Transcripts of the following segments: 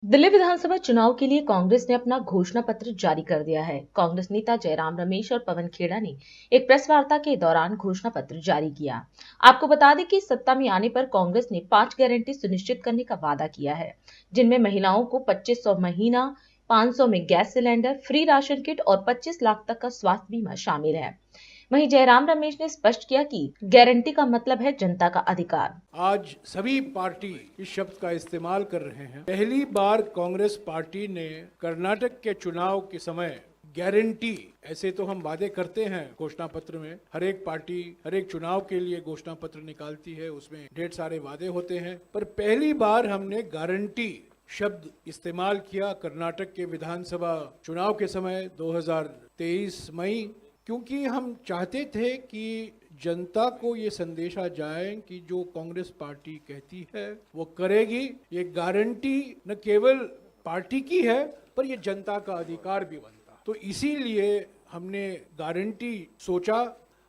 दिल्ली विधानसभा चुनाव के लिए कांग्रेस ने अपना घोषणा पत्र जारी कर दिया है। कांग्रेस नेता जयराम रमेश और पवन खेड़ा ने एक प्रेस वार्ता के दौरान घोषणा पत्र जारी किया। आपको बता दें कि सत्ता में आने पर कांग्रेस ने 5 गारंटी सुनिश्चित करने का वादा किया है, जिनमें महिलाओं को 2500 महीना, 500 में gas cylinder, free ration kit और 25 लाख तक का स्वास्थ्य बीमा शामिल है। वहीं जयराम रमेश ने स्पष्ट किया कि गारंटी का मतलब है जनता का अधिकार। आज सभी पार्टी इस शब्द का इस्तेमाल कर रहे हैं। पहली बार कांग्रेस पार्टी ने कर्नाटक के चुनाव के समय गारंटी, ऐसे तो हम वादे करते हैं घोषणा पत्र में, हर एक पार्टी हर एक चुनाव के लिए घोषणा पत्र निकालती है, उसमें ढेर सारे वादे होते हैं, पर पहली बार हमने गारंटी शब्द इस्तेमाल किया कर्नाटक के विधानसभा चुनाव के समय 2023 मई, क्योंकि हम चाहते थे कि जनता को ये संदेशा जाए कि जो कांग्रेस पार्टी कहती है वो करेगी। ये गारंटी न केवल पार्टी की है पर ये जनता का अधिकार भी बनता, तो इसीलिए हमने गारंटी सोचा।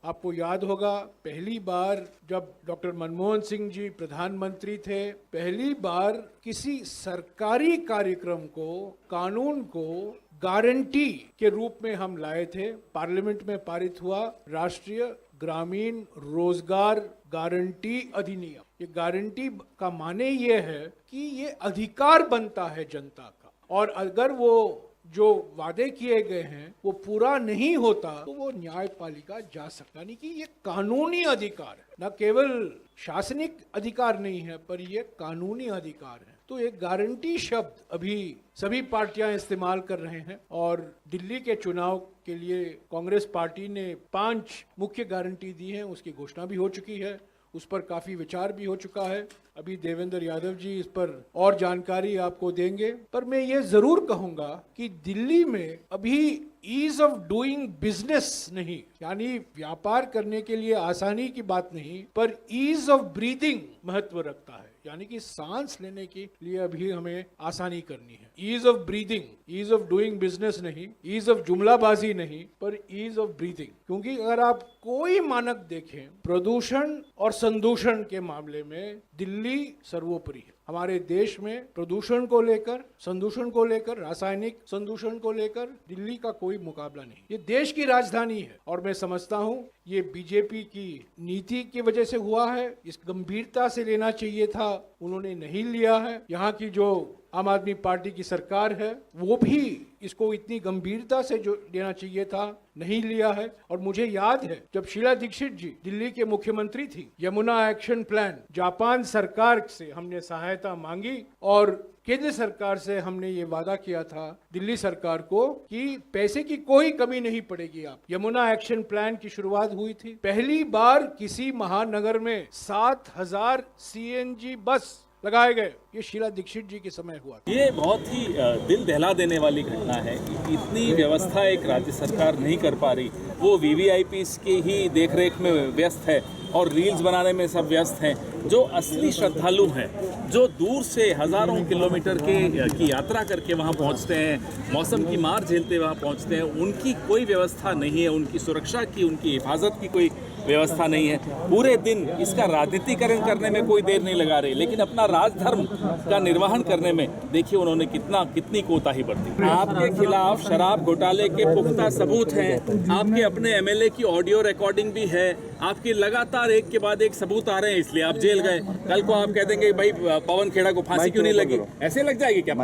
आपको याद होगा पहली बार जब डॉक्टर मनमोहन सिंह जी प्रधानमंत्री थे, पहली बार किसी सरकारी कार्यक्रम को, कानून को गारंटी के रूप में हम लाए थे। पार्लियामेंट में पारित हुआ राष्ट्रीय ग्रामीण रोजगार गारंटी अधिनियम। ये गारंटी का माने ये है कि ये अधिकार बनता है जनता का, और अगर वो जो वादे किए गए हैं वो पूरा नहीं होता तो वो न्यायपालिका जा सकता नहीं, कि ये कानूनी अधिकार है, न केवल शासनिक अधिकार नहीं है पर ये कानूनी अधिकार है। तो एक गारंटी शब्द अभी सभी पार्टियां इस्तेमाल कर रहे हैं, और दिल्ली के चुनाव के लिए कांग्रेस पार्टी ने 5 मुख्य गारंटी दी है, उसकी घोषणा भी हो चुकी है, उस पर काफी विचार भी हो चुका है। अभी देवेंद्र यादव जी इस पर और जानकारी आपको देंगे, पर मैं ये जरूर कहूंगा कि दिल्ली में अभी ईज ऑफ डूइंग बिजनेस नहीं, यानी व्यापार करने के लिए आसानी की बात नहीं, पर ईज ऑफ ब्रीदिंग महत्व रखता है, यानी कि सांस लेने के लिए अभी हमें आसानी करनी है। Ease of breathing, ease of doing business नहीं, ईज ऑफ जुमलाबाजी नहीं, पर ईज ऑफ ब्रीदिंग। क्योंकि अगर आप कोई मानक देखें प्रदूषण और संदूषण के मामले में दिल्ली सर्वोपरि है। हमारे देश में प्रदूषण को लेकर, संदूषण को लेकर, रासायनिक संदूषण को लेकर दिल्ली का कोई मुकाबला नहीं। ये देश की राजधानी है, और मैं समझता हूं ये बीजेपी की नीति की वजह से हुआ है। इस गंभीरता से लेना चाहिए था, उन्होंने नहीं लिया है। यहाँ की जो आम आदमी पार्टी की सरकार है वो भी इसको इतनी गंभीरता से जो लेना चाहिए था नहीं लिया है। और मुझे याद है जब शीला दीक्षित जी दिल्ली के मुख्यमंत्री थी, यमुना एक्शन प्लान, जापान सरकार से हमने सहायता मांगी और केंद्र सरकार से हमने ये वादा किया था दिल्ली सरकार को कि पैसे की कोई कमी नहीं पड़ेगी। आप यमुना एक्शन प्लान की शुरुआत हुई थी, पहली बार किसी महानगर में 7000 सीएनजी बस लगाए गए, ये शीला दीक्षित जी के समय हुआ। ये बहुत ही दिल दहला देने वाली घटना है कि इतनी व्यवस्था एक राज्य सरकार नहीं कर पा रही, वो वीवीआईपीस की ही देखरेख में व्यस्त है और रील्स बनाने में सब व्यस्त हैं। जो असली श्रद्धालु हैं, जो दूर से हज़ारों किलोमीटर की यात्रा करके वहाँ पहुँचते हैं, मौसम की मार झेलते वहाँ पहुँचते हैं, उनकी कोई व्यवस्था नहीं है, उनकी सुरक्षा की, उनकी हिफाजत की कोई व्यवस्था नहीं है। पूरे दिन इसका राजनीतिकरण करने में कोई देर नहीं लगा रही, लेकिन अपना राजधर्म का निर्वहन करने में देखिए उन्होंने कितनी कोताही बरती। आपके खिलाफ शराब घोटाले के पुख्ता सबूत हैं, आपके अपने एमएलए की ऑडियो रिकॉर्डिंग भी है, आपकी लगातार एक के बाद एक सबूत आ रहे हैं, इसलिए आप जेल गए। कल को आप कह देंगे भाई पवन खेड़ा को फांसी क्यों नहीं लगी, ऐसे लग जाएगी क्या?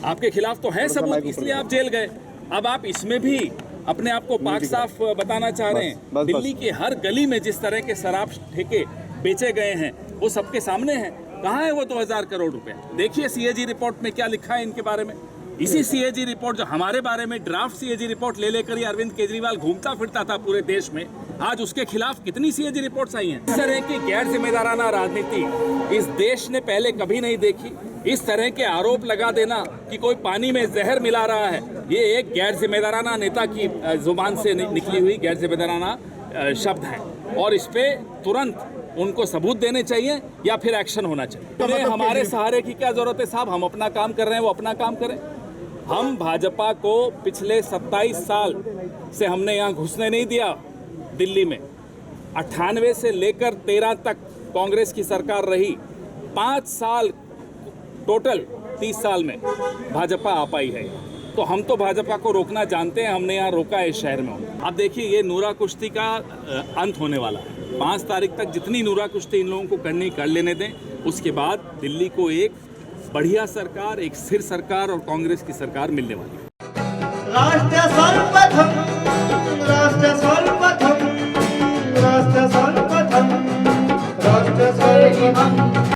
आपके खिलाफ तो है सबूत, इसलिए आप जेल गए। अब आप इसमें भी अपने आप को पाक साफ बताना चाह रहे हैं। दिल्ली की हर गली में जिस तरह के शराब ठेके बेचे गए हैं वो सबके सामने है। कहाँ है वो 2000 करोड़ रुपए? देखिए सीएजी रिपोर्ट में क्या लिखा है इनके बारे में। इसी सीएजी रिपोर्ट, जो हमारे बारे में ड्राफ्ट सीएजी रिपोर्ट ले लेकर ही अरविंद केजरीवाल घूमता फिरता था पूरे देश में, आज उसके खिलाफ कितनी सीएजी रिपोर्ट्स आई हैं। इस तरह की गैर जिम्मेदाराना राजनीति इस देश ने पहले कभी नहीं देखी। इस तरह के आरोप लगा देना कि कोई पानी में जहर मिला रहा है, ये एक गैर जिम्मेदाराना नेता की जुबान से निकली हुई गैर जिम्मेदाराना शब्द है, और इस पे तुरंत उनको सबूत देने चाहिए या फिर एक्शन होना चाहिए। हमारे सहारे की क्या जरूरत है साहब? हम अपना काम कर रहे हैं, वो अपना काम करें। हम भाजपा को पिछले 27 साल से हमने यहाँ घुसने नहीं दिया दिल्ली में। 98 से लेकर 13 तक कांग्रेस की सरकार रही, 5 साल टोटल 30 साल में भाजपा आ पाई है। तो हम तो भाजपा को रोकना जानते हैं, हमने यहाँ रोका है इस शहर में। अब देखिए ये नूरा कुश्ती का अंत होने वाला है। 5 तारीख तक जितनी नूरा कुश्ती इन लोगों को करनी कर लेने दें, उसके बाद दिल्ली को एक बढ़िया सरकार, एक स्थिर सरकार और कांग्रेस की सरकार मिलने वाली है। राष्ट्र सर्वप्रथम